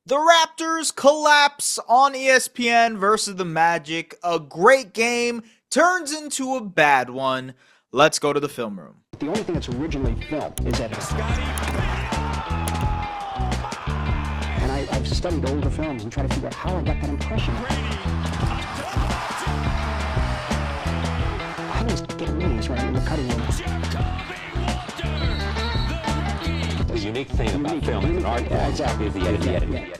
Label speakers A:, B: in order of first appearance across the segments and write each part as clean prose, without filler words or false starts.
A: The Raptors collapse on ESPN versus the Magic. A great game turns into a bad one. Let's go to the film room.
B: The only thing that's originally filmed is that and I've studied older films and tried to figure out how I got that impression. I was getting meetings right in the cutting room.
C: The unique thing about film is an art form
B: exactly.
C: is the editing.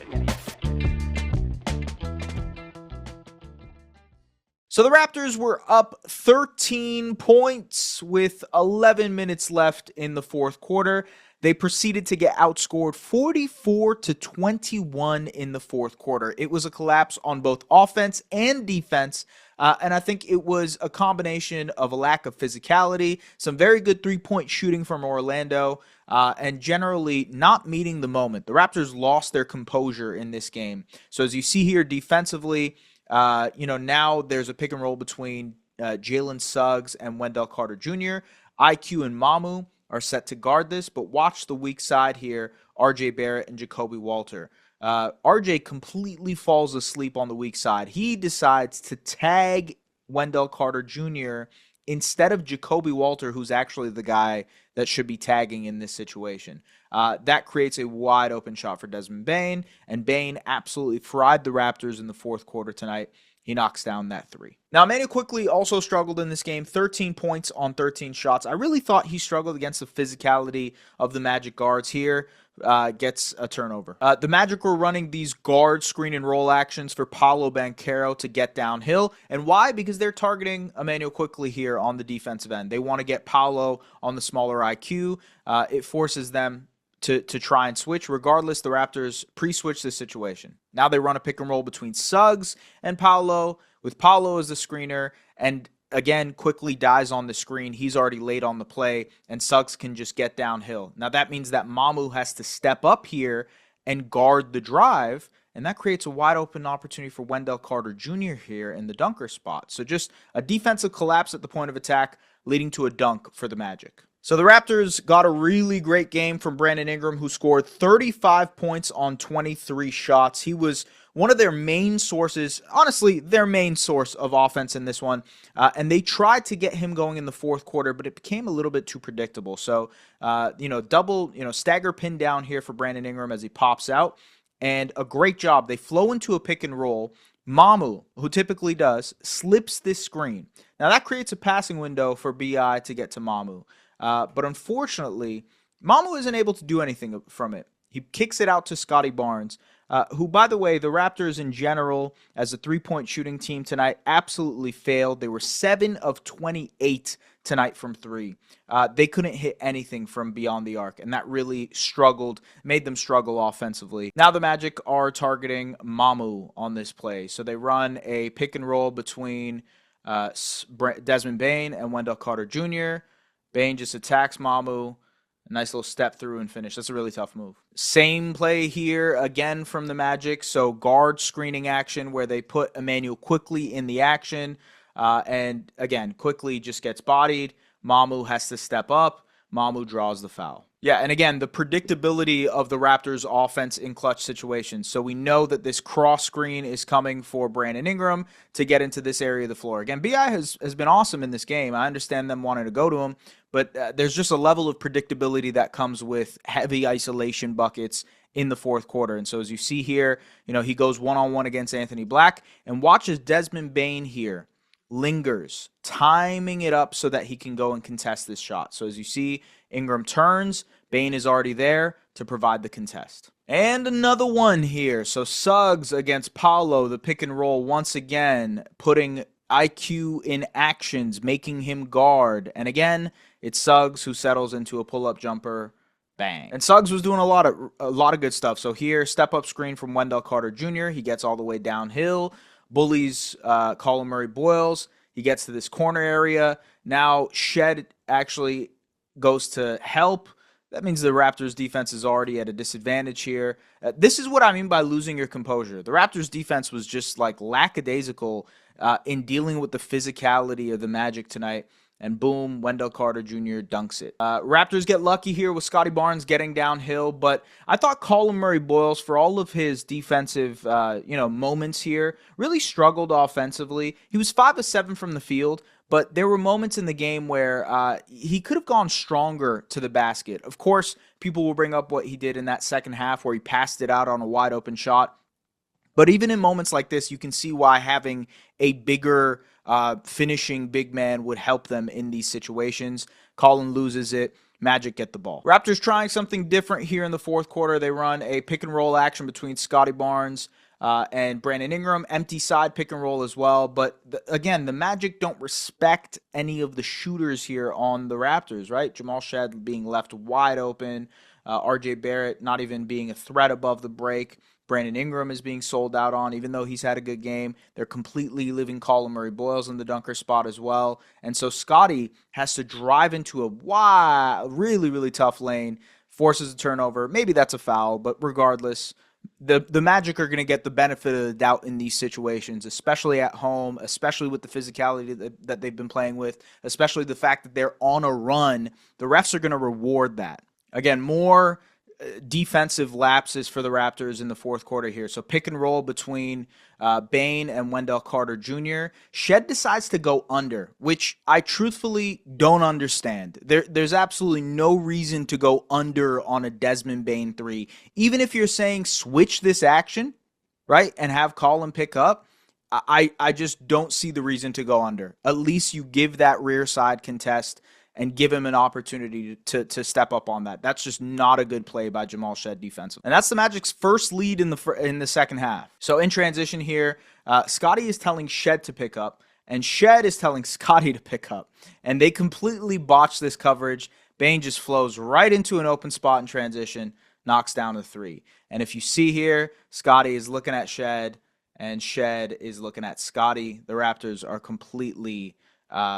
A: So the Raptors were up 13 points with 11 minutes left in the fourth quarter. They proceeded to get outscored 44-21 in the fourth quarter. It was a collapse on both offense and defense. And I think it was a combination of a lack of physicality, some very good three-point shooting from Orlando, and generally not meeting the moment. The Raptors lost their composure in this game. So as you see here defensively, now there's a pick and roll between Jalen Suggs and Wendell Carter Jr. IQ and Mamu are set to guard this, but watch the weak side here, RJ Barrett and Jacoby Walter. RJ completely falls asleep on the weak side. He decides to tag Wendell Carter Jr. instead of Jacoby Walter, who's actually the guy that should be tagging in this situation. That creates a wide open shot for Desmond Bane, and Bane absolutely fried the Raptors in the fourth quarter tonight. He knocks down that three. Now, Emmanuel quickly also struggled in this game, 13 points on 13 shots. I really thought he struggled against the physicality of the Magic guards here. Gets a turnover. The Magic were running these guard screen and roll actions for Paolo Banchero to get downhill. And why? Because they're targeting Emmanuel quickly here on the defensive end. They want to get Paolo on the smaller IQ. It forces them to try and switch. Regardless, the Raptors pre-switch this situation. Now they run a pick and roll between Suggs and Paolo, with Paolo as the screener, and again, quickly dies on the screen. He's already late on the play, and Suggs can just get downhill. Now that means that Mamu has to step up here and guard the drive, and that creates a wide open opportunity for Wendell Carter Jr. here in the dunker spot. So just a defensive collapse at the point of attack, leading to a dunk for the Magic. So the Raptors got a really great game from Brandon Ingram, who scored 35 points on 23 shots. He was one of their main sources, honestly, their main source of offense in this one. And they tried to get him going in the fourth quarter, but it became a little bit too predictable. So, stagger pin down here for Brandon Ingram as he pops out. And a great job. They flow into a pick and roll. Mamu, who typically does, slips this screen. Now that creates a passing window for BI to get to Mamu. But unfortunately, Mamu isn't able to do anything from it. He kicks it out to Scotty Barnes, who, by the way, the Raptors in general, as a three-point shooting team tonight, absolutely failed. They were 7 of 28 tonight from three. They couldn't hit anything from beyond the arc, and that really made them struggle offensively. Now the Magic are targeting Mamu on this play. So they run a pick and roll between Desmond Bane and Wendell Carter Jr., Bane just attacks Mamu. A nice little step through and finish. That's a really tough move. Same play here again from the Magic. So guard screening action where they put Emmanuel quickly in the action. And again, quickly just gets bodied. Mamu has to step up. Mamu draws the foul. Yeah, and again, the predictability of the Raptors' offense in clutch situations. So we know that this cross screen is coming for Brandon Ingram to get into this area of the floor. Again, BI has been awesome in this game. I understand them wanting to go to him, but there's just a level of predictability that comes with heavy isolation buckets in the fourth quarter. And so as you see here, he goes one-on-one against Anthony Black, and watches Desmond Bane here. Lingers, timing it up so that he can go and contest this shot. So as you see, Ingram turns, Bane is already there to provide the contest. And another one here. So Suggs against Paolo, the pick and roll once again, putting IQ in actions, making him guard. And again, it's Suggs who settles into a pull-up jumper. Bang. And Suggs was doing a lot of good stuff. So here, step-up screen from Wendell Carter Jr. He gets all the way downhill. Bullies Colin Murray-Boyles. He gets to this corner area. Now Shed actually goes to help. That means the Raptors defense is already at a disadvantage here. This is what I mean by losing your composure. The Raptors defense was just like lackadaisical in dealing with the physicality of the Magic tonight. and boom, Wendell Carter Jr. dunks it. Raptors get lucky here with Scottie Barnes getting downhill, but I thought Colin Murray-Boyles, for all of his defensive moments here, really struggled offensively. He was 5 of 7 from the field, but there were moments in the game where he could have gone stronger to the basket. Of course, people will bring up what he did in that second half where he passed it out on a wide open shot. But even in moments like this, you can see why having a bigger finishing big man would help them in these situations. Colin loses it. Magic get the ball. Raptors trying something different here in the fourth quarter. They run a pick and roll action between Scottie Barnes and Brandon Ingram. Empty side pick and roll as well. But again, the Magic don't respect any of the shooters here on the Raptors, right? Jamal Shead being left wide open. RJ Barrett not even being a threat above the break. Brandon Ingram is being sold out on, even though he's had a good game. They're completely leaving Colin Murray-Boyles in the dunker spot as well. And so Scottie has to drive into a really, really tough lane, forces a turnover. Maybe that's a foul, but regardless, the Magic are going to get the benefit of the doubt in these situations, especially at home, especially with the physicality that they've been playing with, especially the fact that they're on a run. The refs are going to reward that. Again, more defensive lapses for the Raptors in the fourth quarter here. So pick and roll between Bane and Wendell Carter Jr. Shead decides to go under, which I truthfully don't understand. There's absolutely no reason to go under on a Desmond Bane 3. Even if you're saying switch this action, right, and have Colin pick up, I just don't see the reason to go under. At least you give that rear side contest and give him an opportunity to step up on that. That's just not a good play by Jamal Shead defensively. And that's the Magic's first lead in the second half. So in transition here, Scottie is telling Shead to pick up, and Shead is telling Scottie to pick up. And they completely botch this coverage. Bane just flows right into an open spot in transition, knocks down a 3. And if you see here, Scottie is looking at Shead, and Shead is looking at Scottie. The Raptors are completely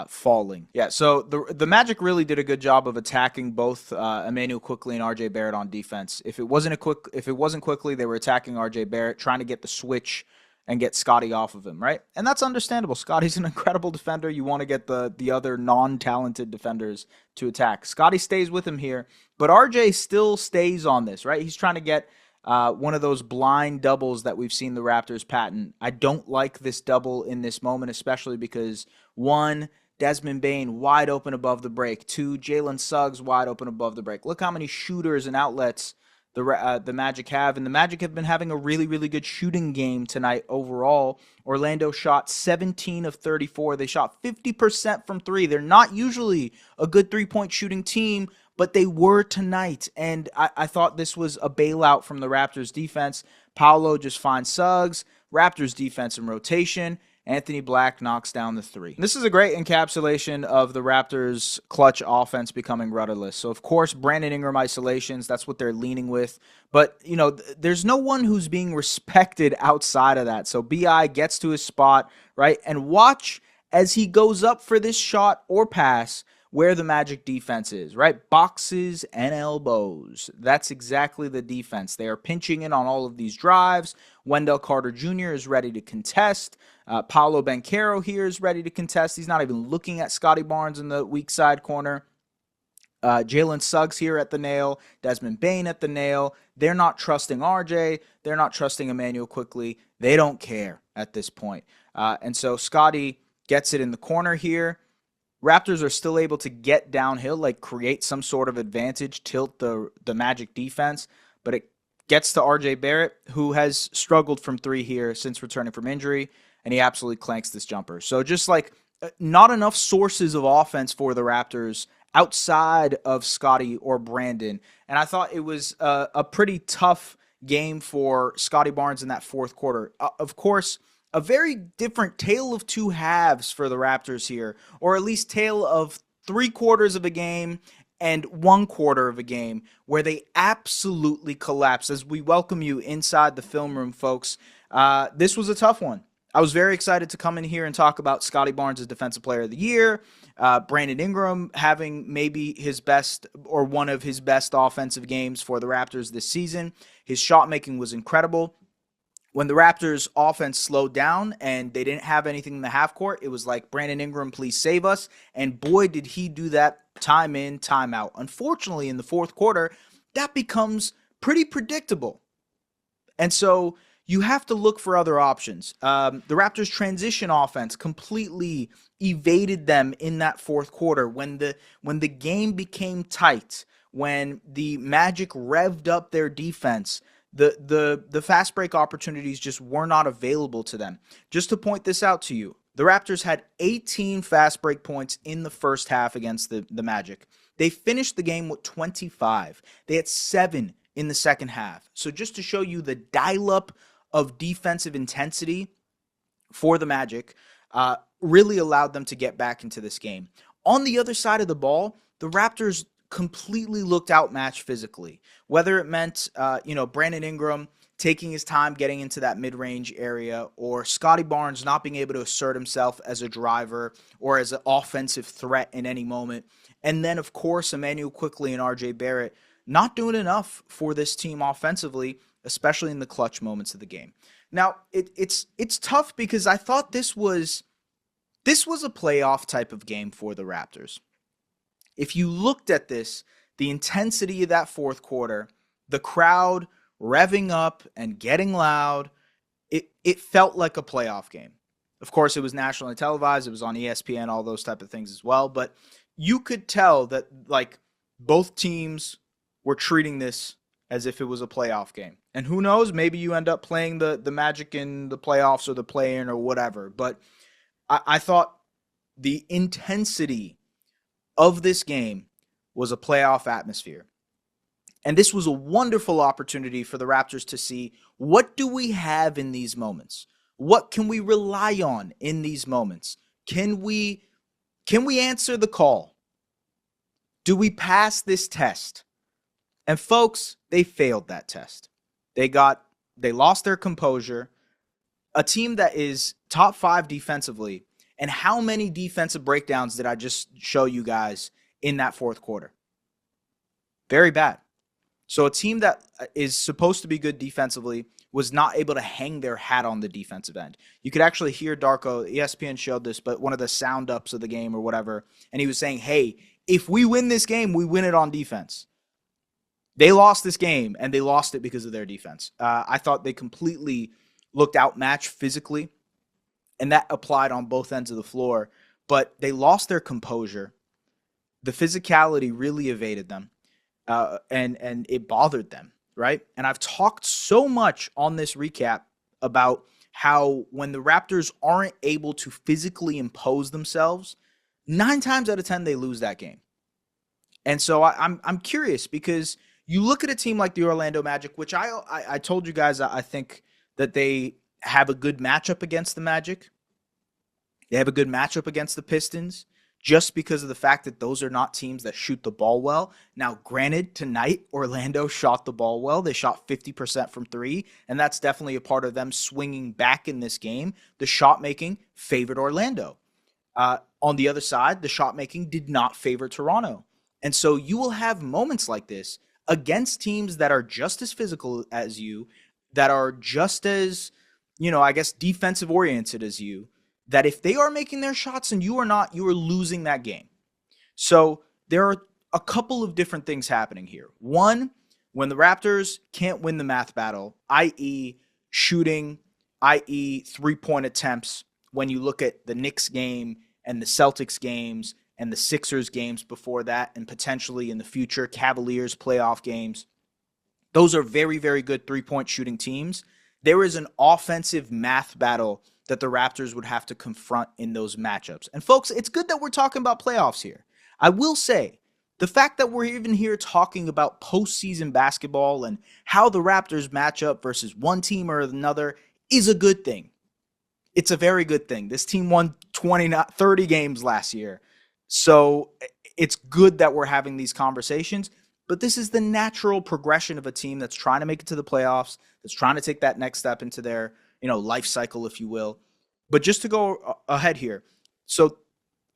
A: falling. Yeah, so the Magic really did a good job of attacking both Emmanuel Quickley and RJ Barrett on defense. If it wasn't Quickley, they were attacking RJ Barrett, trying to get the switch and get Scottie off of him, right? And that's understandable. Scottie's an incredible defender. You want to get the other non-talented defenders to attack. Scottie stays with him here, but RJ still stays on this, right? He's trying to get one of those blind doubles that we've seen the Raptors patent. I don't like this double in this moment, especially because 1, Desmond Bane wide open above the break. 2, Jalen Suggs wide open above the break. Look how many shooters and outlets the Magic have, and the Magic have been having a really, really good shooting game tonight overall. Orlando shot 17 of 34. They shot 50% from 3. They're not usually a good three-point shooting team, but they were tonight, and I thought this was a bailout from the Raptors defense. Paolo just finds Suggs. Raptors defense in rotation. Anthony Black knocks down the 3. This is a great encapsulation of the Raptors' clutch offense becoming rudderless. So, of course, Brandon Ingram isolations, that's what they're leaning with. But, there's no one who's being respected outside of that. So, B.I. gets to his spot, right? And watch as he goes up for this shot or pass where the Magic defense is, right? Boxes and elbows. That's exactly the defense. They are pinching in on all of these drives. Wendell Carter Jr. is ready to contest. Paolo Banchero here is ready to contest. He's not even looking at Scottie Barnes in the weak side corner. Jalen Suggs here at the nail. Desmond Bane at the nail. They're not trusting RJ. They're not trusting Emmanuel Quickley. They don't care at this point. And so Scottie gets it in the corner here. Raptors are still able to get downhill, like create some sort of advantage, tilt the Magic defense, but it gets to RJ Barrett, who has struggled from 3 here since returning from injury, and he absolutely clanks this jumper. So just like not enough sources of offense for the Raptors outside of Scottie or Brandon, and I thought it was a pretty tough game for Scottie Barnes in that fourth quarter. Of course, a very different tale of two halves for the Raptors here, or at least tale of 3/4 of a game and 1/4 of a game where they absolutely collapsed. As we welcome you inside the film room, folks, this was a tough one. I was very excited to come in here and talk about Scottie Barnes as Defensive Player of the Year, Brandon Ingram having maybe his best or one of his best offensive games for the Raptors this season. His shot making was incredible. When the Raptors offense slowed down and they didn't have anything in the half court, it was like, Brandon Ingram, please save us. And boy, did he do that time in, time out. Unfortunately, in the fourth quarter, that becomes pretty predictable. And so you have to look for other options. The Raptors' transition offense completely evaded them in that fourth quarter when the game became tight, when the Magic revved up their defense. The fast break opportunities just were not available to them. Just to point this out to you, the Raptors had 18 fast break points in the first half against the Magic. They finished the game with 25. They had 7 in the second half. So just to show you the dial-up of defensive intensity for the Magic, really allowed them to get back into this game. On the other side of the ball, the Raptors completely looked outmatched physically. Whether it meant, Brandon Ingram taking his time getting into that mid-range area, or Scotty Barnes not being able to assert himself as a driver or as an offensive threat in any moment. And then, of course, Emmanuel Quickley and RJ Barrett not doing enough for this team offensively, especially in the clutch moments of the game. Now, it's tough because I thought this was a playoff type of game for the Raptors. If you looked at this, the intensity of that fourth quarter, the crowd revving up and getting loud, it felt like a playoff game. Of course, it was nationally televised. It was on ESPN, all those type of things as well. But you could tell that, like, both teams were treating this as if it was a playoff game. And who knows, maybe you end up playing the Magic in the playoffs or the play-in or whatever. But I thought the intensity of this game was a playoff atmosphere. And this was a wonderful opportunity for the Raptors to see, what do we have in these moments? What can we rely on in these moments? Can we answer the call? Do we pass this test? And folks, they failed that test. They lost their composure. A team that is top 5 defensively. And how many defensive breakdowns did I just show you guys in that fourth quarter? Very bad. So a team that is supposed to be good defensively was not able to hang their hat on the defensive end. You could actually hear Darko, ESPN showed this, but one of the sound ups of the game or whatever, and he was saying, hey, if we win this game, we win it on defense. They lost this game, and they lost it because of their defense. I thought they completely looked outmatched physically, and that applied on both ends of the floor. But they lost their composure. The physicality really evaded them, and it bothered them, right? And I've talked so much on this recap about how when the Raptors aren't able to physically impose themselves, 9 times out of 10 they lose that game. And so I'm curious, because you look at a team like the Orlando Magic, which I told you guys I think that they have a good matchup against the Magic. They have a good matchup against the Pistons, just because of the fact that those are not teams that shoot the ball well. Now, granted, tonight Orlando shot the ball well. They shot 50% from 3, and that's definitely a part of them swinging back in this game. The shot making favored Orlando. On the other side, the shot making did not favor Toronto. And so you will have moments like this against teams that are just as physical as you, that are just as, defensive oriented as you, that if they are making their shots and you are not, you are losing that game. So there are a couple of different things happening here. One, when the Raptors can't win the math battle, i.e. shooting, i.e. three-point attempts, when you look at the Knicks game and the Celtics games and the Sixers games before that, and potentially in the future, Cavaliers playoff games, those are very, very good three-point shooting teams. There is an offensive math battle that the Raptors would have to confront in those matchups. And folks, it's good that we're talking about playoffs here. I will say, the fact that we're even here talking about postseason basketball and how the Raptors match up versus one team or another is a good thing. It's a very good thing. This team won 30 games last year. So it's good that we're having these conversations, but this is the natural progression of a team that's trying to make it to the playoffs, that's trying to take that next step into their, life cycle, if you will. But just to go ahead here. So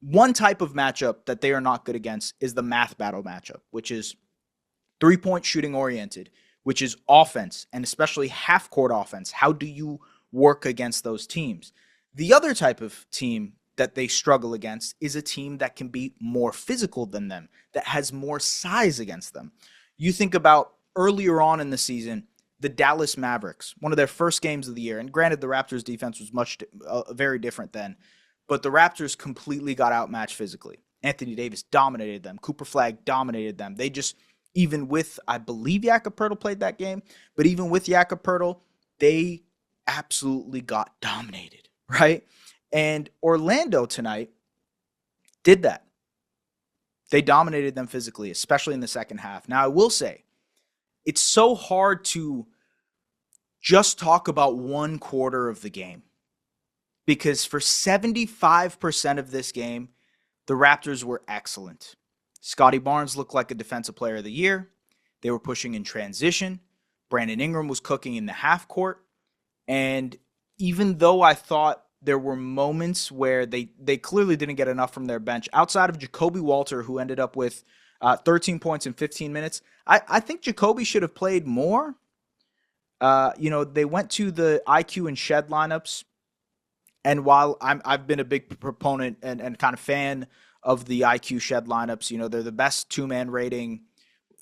A: one type of matchup that they are not good against is the math battle matchup, which is 3-point shooting oriented, which is offense, and especially half-court offense. How do you work against those teams? The other type of team that they struggle against is a team that can be more physical than them, that has more size against them. You think about earlier on in the season, the Dallas Mavericks, one of their first games of the year, and granted the Raptors defense was very different then, but the Raptors completely got outmatched physically. Anthony Davis dominated them. Cooper Flagg dominated them. They just, even with, I believe Jakob Poeltl played that game, but even with Jakob Poeltl, they absolutely got dominated, right? And Orlando tonight did that. They dominated them physically, especially in the second half. Now, I will say, it's so hard to just talk about one quarter of the game because for 75% of this game, the Raptors were excellent. Scotty Barnes looked like a defensive player of the year. They were pushing in transition. Brandon Ingram was cooking in the half court. And even though I thought there were moments where they clearly didn't get enough from their bench, outside of Jacoby Walter, who ended up with 13 points in 15 minutes, I think Jacoby should have played more. They went to the IQ and Shed lineups. And while I've been a big proponent and kind of fan of the IQ Shed lineups, they're the best two-man rating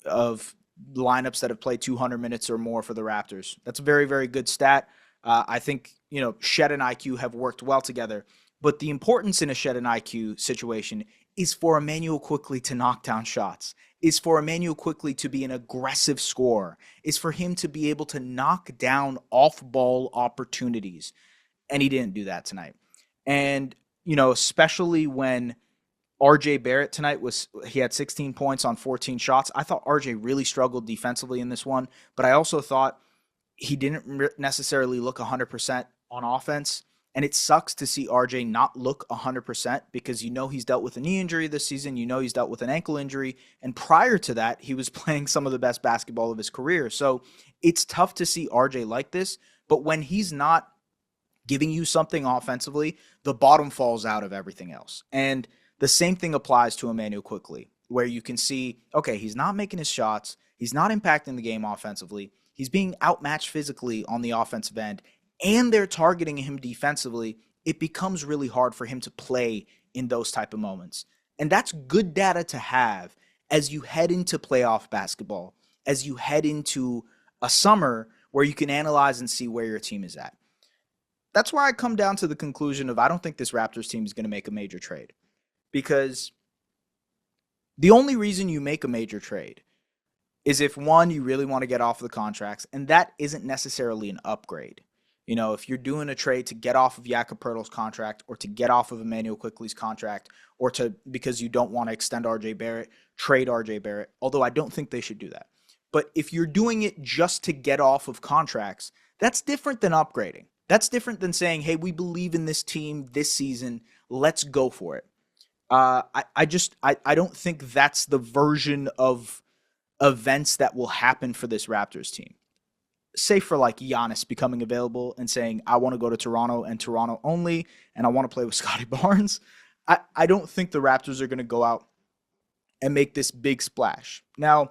A: of lineups that have played 200 minutes or more for the Raptors. That's a very, very good stat. I think, Shed and IQ have worked well together. But the importance in a Shed and IQ situation is for Immanuel Quickley to knock down shots, is for Immanuel Quickley to be an aggressive scorer, is for him to be able to knock down off-ball opportunities. And he didn't do that tonight. And, especially when RJ Barrett tonight he had 16 points on 14 shots. I thought RJ really struggled defensively in this one, but I also thought he didn't necessarily look 100% on offense. And it sucks to see RJ not look 100% because he's dealt with a knee injury this season. He's dealt with an ankle injury. And prior to that, he was playing some of the best basketball of his career. So it's tough to see RJ like this. But when he's not giving you something offensively, the bottom falls out of everything else. And the same thing applies to Immanuel Quickley, where you can see, okay, he's not making his shots. He's not impacting the game offensively. He's being outmatched physically on the offensive end, and they're targeting him defensively. It becomes really hard for him to play in those type of moments. And that's good data to have as you head into playoff basketball, as you head into a summer where you can analyze and see where your team is at. That's where I come down to the conclusion of I don't think this Raptors team is going to make a major trade. Because the only reason you make a major trade is if, one, you really want to get off the contracts, and that isn't necessarily an upgrade. If you're doing a trade to get off of Jakob Poeltl's contract or to get off of Immanuel Quickley's contract or because you don't want to extend RJ Barrett, trade RJ Barrett, although I don't think they should do that. But if you're doing it just to get off of contracts, that's different than upgrading. That's different than saying, hey, we believe in this team this season. Let's go for it. I don't think that's the version of events that will happen for this Raptors team. Say for like Giannis becoming available and saying, I want to go to Toronto and Toronto only, and I want to play with Scotty Barnes. I don't think the Raptors are going to go out and make this big splash. Now,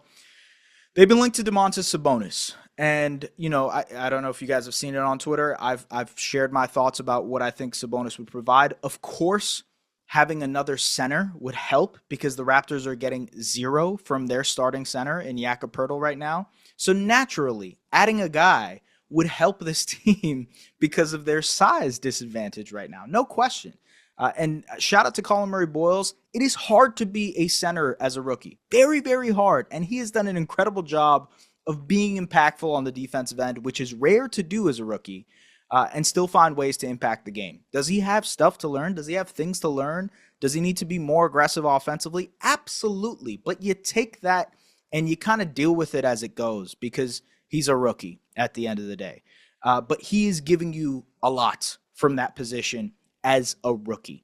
A: they've been linked to Domantas Sabonis. And, I don't know if you guys have seen it on Twitter. I've shared my thoughts about what I think Sabonis would provide. Of course, having another center would help because the Raptors are getting 0 from their starting center in Jakob Poeltl right now. So naturally, adding a guy would help this team because of their size disadvantage right now. No question. And shout out to Colin Murray-Boyles. It is hard to be a center as a rookie. Very, very hard. And he has done an incredible job of being impactful on the defensive end, which is rare to do as a rookie. And still find ways to impact the game. Does he have stuff to learn? Does he have things to learn? Does he need to be more aggressive offensively? Absolutely. But you take that and you kind of deal with it as it goes because he's a rookie at the end of the day. But he is giving you a lot from that position as a rookie.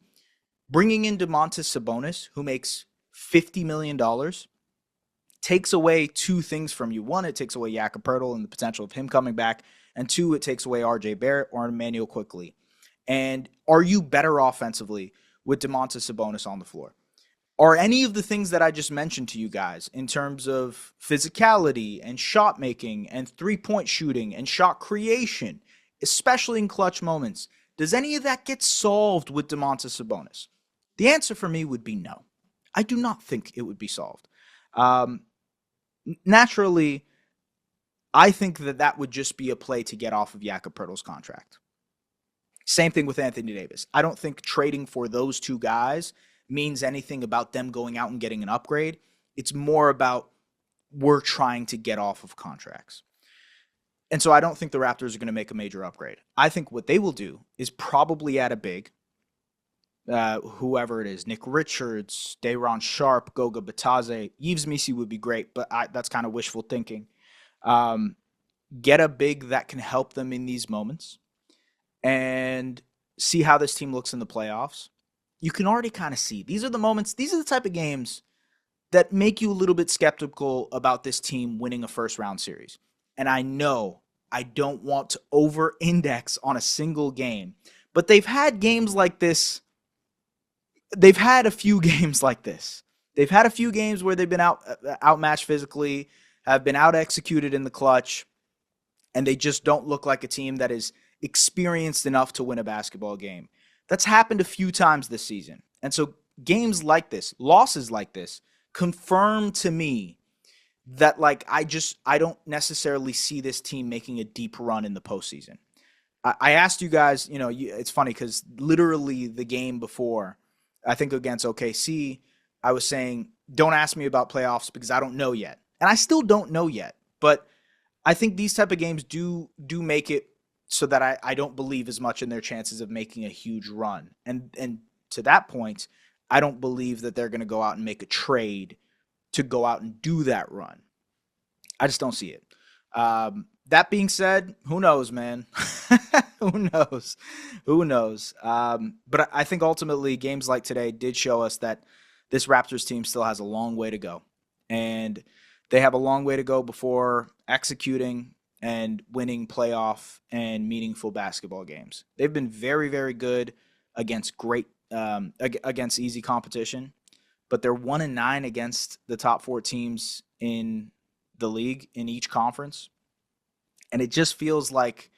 A: Bringing in Domantas Sabonis, who makes $50 million, takes away two things from you. One, it takes away Jakob Poeltl and the potential of him coming back. And two, it takes away RJ Barrett or Immanuel Quickley. And are you better offensively with Domantas Sabonis on the floor? are any of the things that I just mentioned to you guys in terms of physicality and shot making and 3-point shooting and shot creation, especially in clutch moments, does any of that get solved with Domantas Sabonis? The answer for me would be no. I do not think it would be solved. Naturally, I think that would just be a play to get off of Jakob Poeltl's contract. Same thing with Anthony Davis. I don't think trading for those two guys means anything about them going out and getting an upgrade. It's more about we're trying to get off of contracts. And so I don't think the Raptors are going to make a major upgrade. I think what they will do is probably add a big, whoever it is, Nick Richards, Day'Ron Sharpe, Goga Bitadze. Yves Missi would be great, but that's kind of wishful thinking. Get a big that can help them in these moments and see how this team looks in the playoffs. You can already kind of see these are the moments, these are the type of games that make you a little bit skeptical about this team winning a first round series. And I know I don't want to over index on a single game, but they've had games like this. They've had a few games like this. They've had a few games where they've been outmatched physically, have been out executed in the clutch, and they just don't look like a team that is experienced enough to win a basketball game. That's happened a few times this season. And so games like this, losses like this, confirm to me that I don't necessarily see this team making a deep run in the postseason. I asked you guys, it's funny because literally the game before, I think against OKC, I was saying, don't ask me about playoffs because I don't know yet. And I still don't know yet. But I think these type of games do make it so that I don't believe as much in their chances of making a huge run. And to that point, I don't believe that they're going to go out and make a trade to go out and do that run. I just don't see it. That being said, who knows, man? Who knows? Who knows? But I think ultimately games like today did show us that this Raptors team still has a long way to go. And they have a long way to go before executing and winning playoff and meaningful basketball games. They've been very, very good against against easy competition, but they're 1-9 against the top 4 teams in the league in each conference. And it just feels like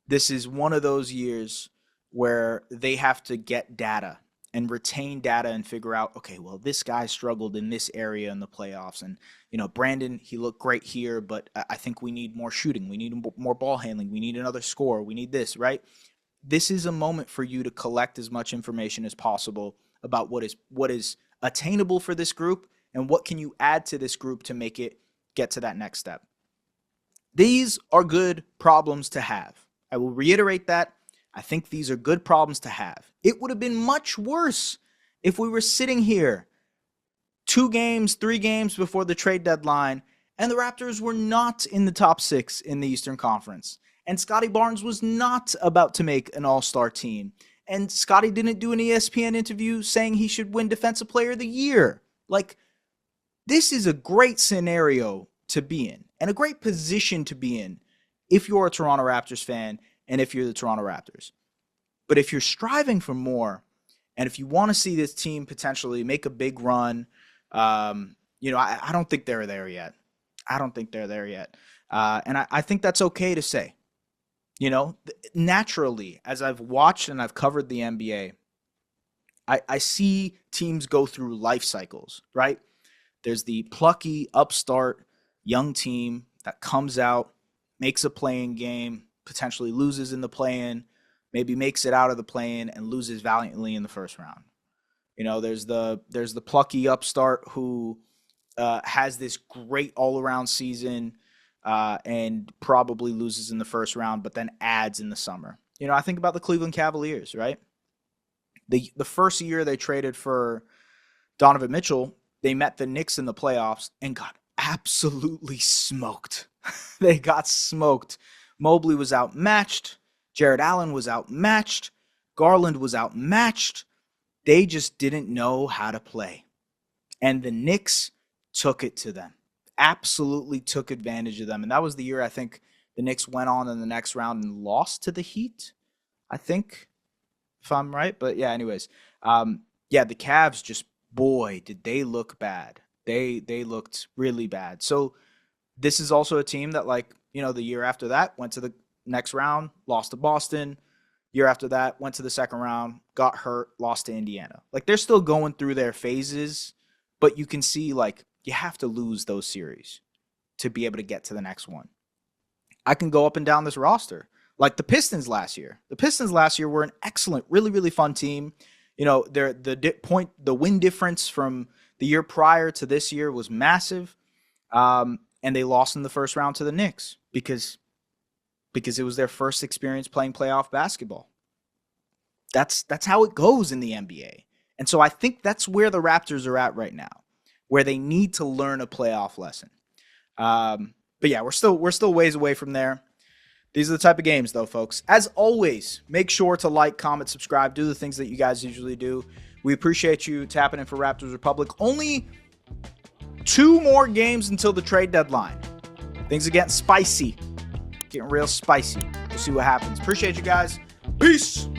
A: this is one of those years where they have to get data and retain data and figure out, okay, well, this guy struggled in this area in the playoffs. And, Brandon, he looked great here, but I think we need more shooting. We need more ball handling. We need another score. We need this, right? This is a moment for you to collect as much information as possible about what is attainable for this group and what can you add to this group to make it get to that next step. These are good problems to have. I will reiterate that. I think these are good problems to have. It would have been much worse if we were sitting here 2 games, 3 games before the trade deadline, and the Raptors were not in the top 6 in the Eastern Conference. And Scotty Barnes was not about to make an all-star team. And Scotty didn't do an ESPN interview saying he should win Defensive Player of the Year. This is a great scenario to be in and a great position to be in if you're a Toronto Raptors fan and if you're the Toronto Raptors. But if you're striving for more, and if you want to see this team potentially make a big run, I don't think they're there yet. And I think that's okay to say. Naturally, as I've watched and I've covered the NBA, I see teams go through life cycles, right? There's the plucky, upstart, young team that comes out, makes a play-in game, potentially loses in the play-in, maybe makes it out of the play-in and loses valiantly in the first round. There's the plucky upstart who has this great all-around season and probably loses in the first round, but then adds in the summer. I think about the Cleveland Cavaliers, right? The first year they traded for Donovan Mitchell, they met the Knicks in the playoffs and got absolutely smoked. They got smoked. Mobley was outmatched. Jared Allen was outmatched. Garland was outmatched. They just didn't know how to play. And the Knicks took it to them. Absolutely took advantage of them. And that was the year I think the Knicks went on in the next round and lost to the Heat, I think, if I'm right. But yeah, anyways. The Cavs just boy, did they look bad. They looked really bad. So this is also a team that, like, the year after that went to the next round, lost to Boston. Year after that went to the second round, got hurt, lost to Indiana. Like, they're still going through their phases, but you can see, like, you have to lose those series to be able to get to the next one. I can go up and down this roster. Like the Pistons last year. The Pistons last year were an excellent, really, really fun team. The win difference from the year prior to this year was massive. And they lost in the first round to the Knicks because it was their first experience playing playoff basketball. That's how it goes in the NBA. And so I think that's where the Raptors are at right now, where they need to learn a playoff lesson. But yeah, we're still ways away from there. These are the type of games, though, folks. As always, make sure to like, comment, subscribe, do the things that you guys usually do. We appreciate you tapping in for Raptors Republic. Only 2 more games until the trade deadline. Things are getting spicy. Getting real spicy. We'll see what happens. Appreciate you guys. Peace.